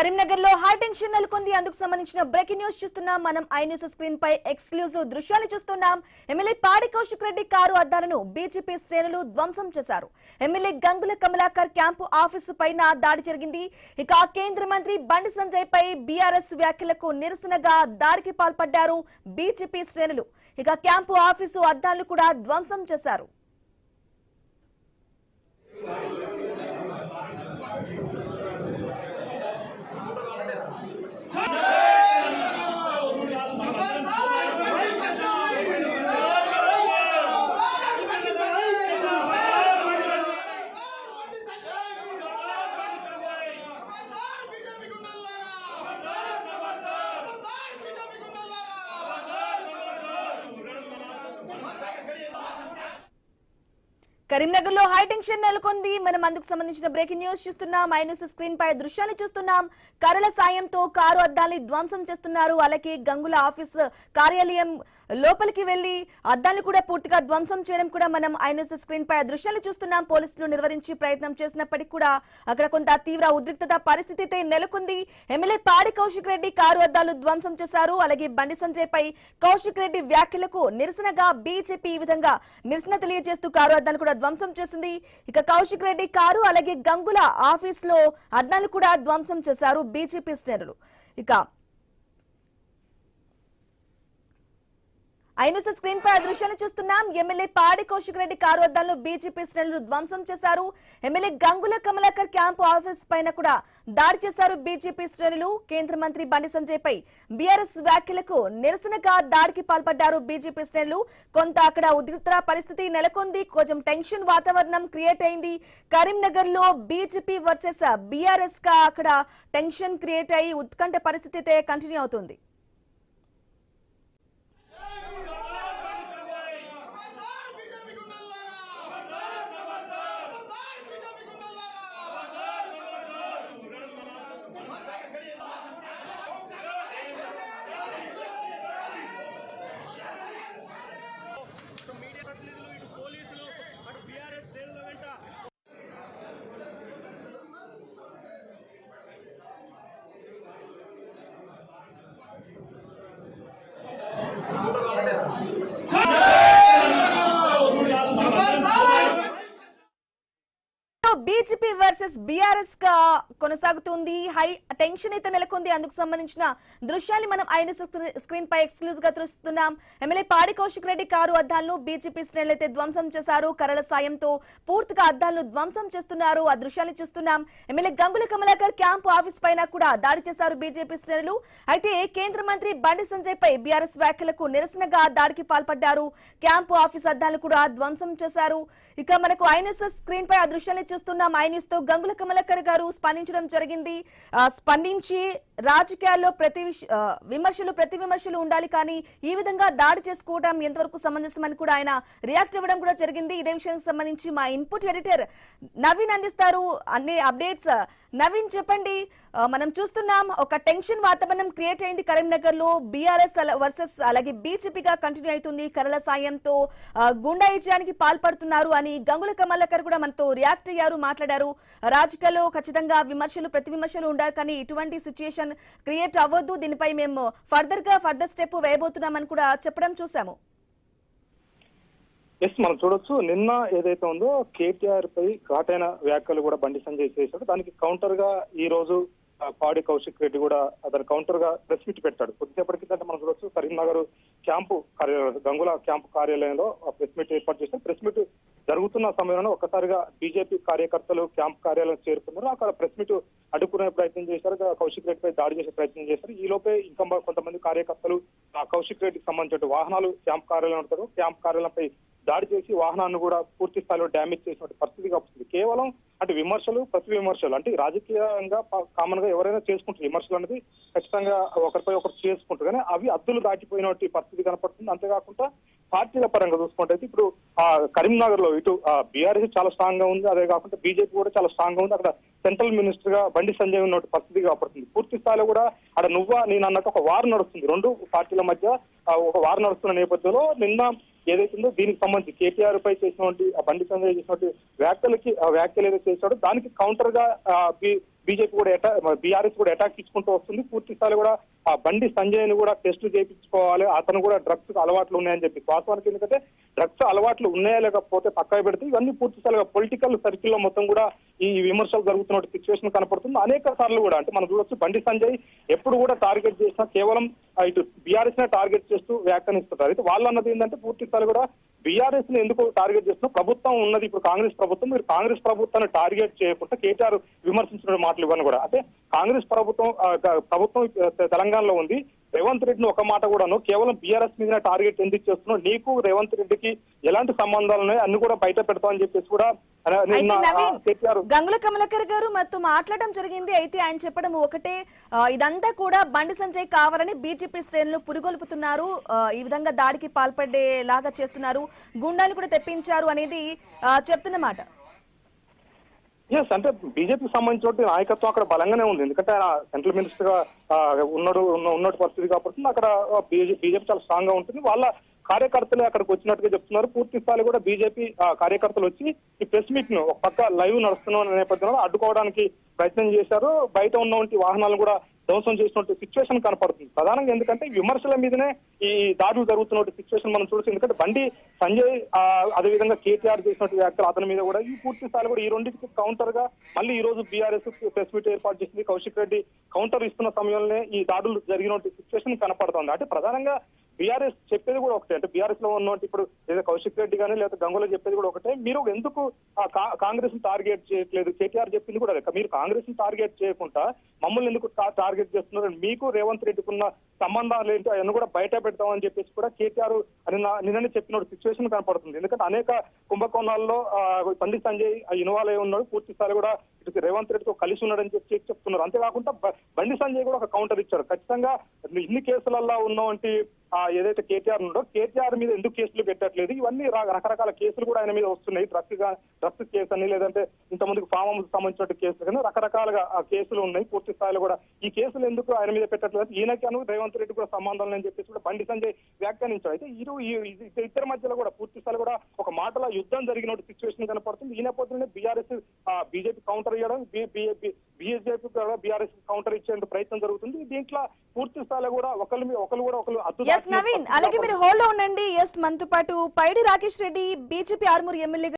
కరీంనగర్ లో high tension నెలకొంది. అందుకు సంబంధించిన బ్రేకింగ్ న్యూస్ చూస్తున్నాం. మనం ఐ న్యూస్ స్క్రీన్ పై ఎక్స్క్లూజివ్ దృశ్యాలు చూస్తున్నాం. ఎమ్మెల్యే పాడి కౌశిక్ రెడ్డి కారు అద్దాలను బీజేపీ శ్రేణులు ధ్వంసం చేశారు. MLA Gangula Kamalakar camp office పైన దాడి జరిగింది. ఇక కేంద్ర మంత్రి బండి సంజయ్ పై బీఆర్ఎస్ వ్యాఖ్యలకు నిరసనగా దాడికి పాల్పడ్డారు బీజేపీ శ్రేణులు. ఇక క్యాంపు ఆఫీసు అద్దాలను కూడా ధ్వంసం చేశారు. కరీంనగర్ లో హై టెన్షన్ నెలకొంది. మనం అందుకు సంబంధించిన బ్రేకింగ్ న్యూస్ చూస్తున్నాం. ఐ న్యూస్ స్క్రీన్ పై దృశ్యాలు చూస్తున్నాం. కర్రల సాయంతో కారు అద్దాల్ని ధ్వంసం చేస్తున్నారు. అలాగే గంగుల ఆఫీస్ కార్యాలయం లోపలికి వెళ్లి అద్దాలను కూడా పూర్తిగా ధ్వంసం చేయడం కూడా మనం ఐ న్యూస్ స్క్రీన్ పై దృశ్యాలు చూస్తున్నాం. పోలీసులు నిర్వహించి ప్రయత్నం చేసినప్పటికీ కూడా అక్కడ కొంత తీవ్ర ఉద్రిక్తత పరిస్థితి నెలకొంది. ఎమ్మెల్యే పాడి కౌశిక్ రెడ్డి కారు అద్దాలు ధ్వంసం చేశారు. అలాగే బండి సంజయ్ పై కౌశిక్ రెడ్డి వ్యాఖ్యలకు నిరసనగా బీజేపీ ఈ విధంగా నిరసన తెలియజేస్తూ కారు అద్దాలను కూడా ధ్వంసం చేసింది. ఇక కౌశిక్ రెడ్డి కారు అలాగే గంగుల ఆఫీస్ లో అద్దాలు కూడా ధ్వంసం చేశారు బీజేపీ శ్రేణులు. ఇక ఐ న్యూస్ స్క్రీన్ పై దృశ్యాన్ని చూస్తున్నాం. ఎమ్మెల్యే పాడి కౌశిక్ రెడ్డి కారు అద్దాలను బీజేపీ శ్రేణులు ధ్వంసం చేశారు. MLA Gangula Kamalakar camp office పైన కూడా దాడి చేశారు బీజేపీ శ్రేణులు. కేంద్ర మంత్రి బండి సంజయ్ పై బీఆర్ఎస్ వ్యాఖ్యలకు నిరసనగా దాడికి పాల్పడ్డారు బీజేపీ శ్రేణులు. కొంత అక్కడ ఉద్రిక్త పరిస్థితి నెలకొంది. కొంచెం టెన్షన్ వాతావరణం క్రియేట్ అయింది. కరీంనగర్ లో బీజేపీ వర్సెస్ బీఆర్ఎస్ గా అక్కడ టెన్షన్ క్రియేట్ అయ్యి ఉత్కంఠ పరిస్థితి కంటిన్యూ అవుతుంది. బీజేపీ వర్సెస్ బీఆర్ఎస్ గా కొనసాగుతుంది. హై టెన్షన్ అయితే నెలకొంది. అందుకు సంబంధించిన దృశ్యాన్ని మనం ఐ స్క్రీన్ పై ఎక్స్క్లూజివ్ గా చూస్తున్నాం. ఎమ్మెల్యే పాడి కౌశిక్ రెడ్డి కారు అద్దాలను బీజేపీ శ్రేణులు అయితే ధ్వంసం చేశారు. కర్రల సాయంతో పూర్తిగా అద్దాలను ధ్వంసం చేస్తున్నారు. ఆ దృశ్యాన్ని చూస్తున్నాం. MLA Gangula Kamalakar camp office పైన కూడా దాడి చేశారు బీజేపీ శ్రేణులు. అయితే కేంద్ర మంత్రి బండి సంజయ్ పై బీఆర్ఎస్ వ్యాఖ్యలకు నిరసనగా దాడికి పాల్పడ్డారు. క్యాంపు ఆఫీస్ అద్దాలను కూడా ధ్వంసం చేశారు. ఇక మనకు ఐ న్యూస్ స్క్రీన్ పై ఆ దృశ్యాన్ని చూస్తున్నాం. ఐ న్యూస్ తో గంగుల కమలాకర్ గారు స్పందించడం జరిగింది. స్పందించి రాజకీయాల్లో ప్రతి విమర్శలు ఉండాలి, కానీ ఈ విధంగా దాడి చేసుకోవడం ఎంతవరకు సమంజసమని కూడా ఆయన రియాక్ట్ అవ్వడం కూడా జరిగింది. ఇదే విషయానికి సంబంధించి మా ఇన్పుట్ ఎడిటర్ నవీన్ అందిస్తారు అన్ని అప్డేట్స్. నవీన్ చెప్పండి. మనం చూస్తున్నాం ఒక టెన్షన్ వాతావరణం క్రియేట్ అయింది కరీంనగర్ లో. బీఆర్ఎస్ వర్సెస్ అలాగే బీజేపీగా కంటిన్యూ అవుతుంది. కర్రల సాయంతో గుండాయిజానికి పాల్పడుతున్నారు అని గంగుల కమలాకర్ కూడా మనతో రియాక్ట్ అయ్యారు, మాట్లాడారు. రాజకీయాల్లో ఖచ్చితంగా ప్రతి విమర్శలు ఉండాలి, కానీ ఇటువంటి సిచ్యుయేషన్ క్రియేట్ అవ్వద్దు, దీనిపై మేము ఫర్దర్ స్టెప్ వేయబోతున్నామని కూడా చెప్పడం చూసాము. మనం చూడొచ్చు, నిన్న ఏదైతే ఉందో కేటీఆర్ పై ఘాటైన వ్యాఖ్యలు కూడా బండి సంజయ్ చేశాడు. దానికి కౌంటర్ గా ఈ రోజు పాడి కౌశిక్ రెడ్డి కూడా దాని కౌంటర్ గా ప్రెస్ మీట్ పెట్టాడు. కొద్దిసేపటి కిందట మనం చూడొచ్చు, కరీంనగర్ క్యాంపు కార్యాలయం గంగుల క్యాంపు కార్యాలయంలో ప్రెస్ మీట్ ఏర్పాటు చేశారు. ప్రెస్ మీట్ జరుగుతున్న సమయంలో ఒక్కసారిగా బీజేపీ కార్యకర్తలు క్యాంప్ కార్యాలయం చేరుకున్నారు. అక్కడ ప్రెస్ మీట్ అడ్డుకునే ప్రయత్నం చేశారు. కౌశిక్ రెడ్డిపై దాడి చేసే ప్రయత్నం చేశారు. ఈ లోపే ఇంకా కొంతమంది కార్యకర్తలు కౌశిక్ రెడ్డికి సంబంధించిన వాహనాలు క్యాంప్ కార్యాలయం ఉంటారు, క్యాంప్ కార్యాలయంపై దాడి చేసి వాహనాన్ని కూడా పూర్తి స్థాయిలో డ్యామేజ్ చేసిన పరిస్థితిగా వస్తుంది. కేవలం అంటే ప్రతి విమర్శలు అంటే రాజకీయంగా కామన్ గా ఎవరైనా చేసుకుంటారు. విమర్శలు అనేది ఖచ్చితంగా ఒకరిపై ఒకరు చేసుకుంటారు, కానీ అవి అద్దులు దాటిపోయినట్టు పరిస్థితి కనపడుతుంది. అంతేకాకుండా పార్టీల పరంగా చూసుకుంటే ఇప్పుడు కరీంనగర్ లో ఇటు బీఆర్ఎస్ చాలా స్ట్రాంగ్ గా ఉంది, అదే కాకుండా బీజేపీ కూడా చాలా స్ట్రాంగ్ గా ఉంది. అక్కడ సెంట్రల్ మినిస్టర్ గా బండి సంజయ్ ఉన్న పరిస్థితి కనపడుతుంది. పూర్తి స్థాయిలో కూడా అక్కడ నేను అన్నట్టు ఒక వార్ నడుస్తుంది. రెండు పార్టీల మధ్య ఒక వార్ నడుస్తున్న నేపథ్యంలో నిన్న ఏదైతుందో దీనికి సంబంధించి కేటీఆర్ పై చేసినటువంటి బండి సంజయ్ చేసినటువంటి వ్యాఖ్యలు ఏదైతే చేశాడో దానికి కౌంటర్ గా బీజేపీ కూడా బీఆర్ఎస్ కూడా అటాక్ ఇచ్చుకుంటూ వస్తుంది. పూర్తి స్థాయిలో కూడా ఆ బండి సంజయ్ ని కూడా టెస్ట్ చేయించుకోవాలి, అతను కూడా డ్రగ్స్ అలవాట్లు ఉన్నాయని చెప్పి. వాస్తవానికి ఎందుకంటే డ్రగ్స్ అలవాట్లు ఉన్నాయా లేకపోతే పక్కన పెడితే ఇవన్నీ పూర్తి స్థాయిగా పొలిటికల్ సర్కిల్ లో మొత్తం కూడా ఈ విమర్శలు జరుగుతున్న సిచ్యువేషన్ కనపడుతుంది. అనేక సార్లు కూడా అంటే మనం చూడొచ్చు బండి సంజయ్ ఎప్పుడు కూడా టార్గెట్ చేసినా కేవలం ఇటు బీఆర్ఎస్ నే టార్గెట్ చేస్తూ వ్యాఖ్యానిస్తుంటారు. అయితే వాళ్ళు అన్నది ఏంటంటే పూర్తి స్థాయి కూడా బీఆర్ఎస్ ని ఎందుకు టార్గెట్ చేస్తున్నా, ప్రభుత్వం ఉన్నది ఇప్పుడు కాంగ్రెస్ ప్రభుత్వం, మీరు కాంగ్రెస్ ప్రభుత్వాన్ని టార్గెట్ చేయకుండా కేటీఆర్ విమర్శించిన మాటలు ఇవ్వను కూడా. అంటే కాంగ్రెస్ ప్రభుత్వం తెలంగాణలో ఉంది, రేవంత్ రెడ్డిని ఒక మాట కూడాను కేవలం బీఆర్ఎస్ మీద టార్గెట్ ఎందుకు చేస్తున్నావు, నీకు రేవంత్ రెడ్డికి ఎలాంటి సంబంధాలు ఉన్నాయి అన్ని కూడా బయట పెడతామని చెప్పేసి కూడా గంగుల కమలాకర్ గారు మాతో మాట్లాడడం జరిగింది. అయితే ఆయన చెప్పడం ఒకటే, ఇదంతా కూడా బండి సంజయ్ కావాలని బీజేపీ శ్రేణులు పురిగొల్పుతున్నారు, ఈ విధంగా దాడికి పాల్పడేలాగా చేస్తున్నారు, గుండాలు కూడా తెప్పించారు అనేది చెప్తున్నమాట. అంటే బీజేపీకి సంబంధించిన నాయకత్వం అక్కడ బలంగానే ఉంది. ఎందుకంటే ఆయన సెంట్రల్ మినిస్టర్ గా ఉన్నట్టు పరిస్థితి కాబట్టి అక్కడ బీజేపీ చాలా స్ట్రాంగ్ గా ఉంటుంది. వాళ్ళ కార్యకర్తలే అక్కడికి వచ్చినట్టుగా చెప్తున్నారు. పూర్తి స్థాయిలో కూడా బీజేపీ కార్యకర్తలు వచ్చి ఈ ప్రెస్ మీట్ ను ఒక పక్క లైవ్ నడుస్తున్న నేపథ్యంలో అడ్డుకోవడానికి ప్రయత్నం చేశారు. బయట ఉన్నటువంటి వాహనాలు కూడా ధ్వంసం చేసినట్టు సిచ్యువేషన్ కనపడుతుంది. ప్రధానంగా ఎందుకంటే విమర్శల మీదనే ఈ దాడులు జరుగుతున్న సిచ్యువేషన్ మనం చూడొచ్చు. ఎందుకంటే బండి సంజయ్ అదేవిధంగా కేటీఆర్ చేసినట్టు వ్యాఖ్యలు అతని మీద కూడా ఈ పూర్తి స్థాయిలో కూడా ఈ రెండింటికి కౌంటర్ గా మళ్ళీ ఈ రోజు బీఆర్ఎస్ ప్రెస్ మీట్ ఏర్పాటు చేసింది. కౌశిక్ రెడ్డి కౌంటర్ ఇస్తున్న సమయంలోనే ఈ దాడులు జరిగిన సిచ్యువేషన్ కనపడుతుంది. అంటే ప్రధానంగా బీఆర్ఎస్ చెప్పేది కూడా ఒకటే, అంటే బీఆర్ఎస్ లో ఉన్నట్టు ఇప్పుడు ఏదో కౌశిక్ రెడ్డి కానీ లేదా గంగుల చెప్పేది కూడా ఒకటే, మీరు ఎందుకు కాంగ్రెస్ ని టార్గెట్ చేయట్లేదు, కేటీఆర్ చెప్పింది కూడా అదే, మీరు కాంగ్రెస్ ని టార్గెట్ చేయకుండా మమ్మల్ని ఎందుకు టార్గెట్ చేస్తున్నారు, మీకు రేవంత్ రెడ్డికి ఉన్న సంబంధాలు ఏంటో అవన్నీ కూడా బయట పెడతామని చెప్పేసి కూడా కేటీఆర్ నిన్ననే చెప్పిన సిచ్యువేషన్ కనపడుతుంది. ఎందుకంటే అనేక కుంభకోణాల్లో బండి సంజయ్ ఇన్వాల్వ్ అయి ఉన్నాడు, పూర్తి స్థాయి కూడా ఇటు రేవంత్ రెడ్డితో కలిసి ఉన్నాడని చెప్పి చెప్తున్నారు. అంతేకాకుండా బండి సంజయ్ కూడా ఒక కౌంటర్ ఇచ్చారు, ఖచ్చితంగా ఇన్ని కేసులలో ఉన్నవంటి ఏదైతే కేటీఆర్ ఉండో కేటీఆర్ మీద ఎందుకు కేసులు పెట్టట్లేదు, ఇవన్నీ రకరకాల కేసులు కూడా ఆయన మీద వస్తున్నాయి, డ్రగ్స్ కేసు అని లేదంటే ఇంతమందికి ఫామ్ హౌస్ సంబంధించిన కేసులు కానీ రకరకాలుగా కేసులు ఉన్నాయి. పూర్తి స్థాయిలో కూడా ఈ కేసులు ఎందుకు ఆయన మీద పెట్టట్లేదు, ఈయనకి రేవంత్ రెడ్డి కూడా సంబంధం అని చెప్పేసి కూడా బండి సంజయ్ వ్యాఖ్యానించారు. అయితే ఇద్దరి మధ్యలో కూడా పూర్తి స్థాయిలో కూడా ఒక మాటల యుద్ధం జరిగిన సిచ్యువేషన్ కనపడుతుంది. ఈ నేపథ్యంలో బీజేపీ కౌంటర్ ఇవ్వడం, బీజేపీ బీఆర్ఎస్ కౌంటర్ ఇచ్చేందుకు ప్రయత్నం జరుగుతుంది. దీంట్లో పూర్తి స్థాయిలో కూడా ఒకరు నవీన్ అలాగే మీరు హోల్డ్ లో ఉండండి. మనతో పాటు పైడి రాకేష్ రెడ్డి బీజేపీ ఆర్మూర్ ఎమ్మెల్యే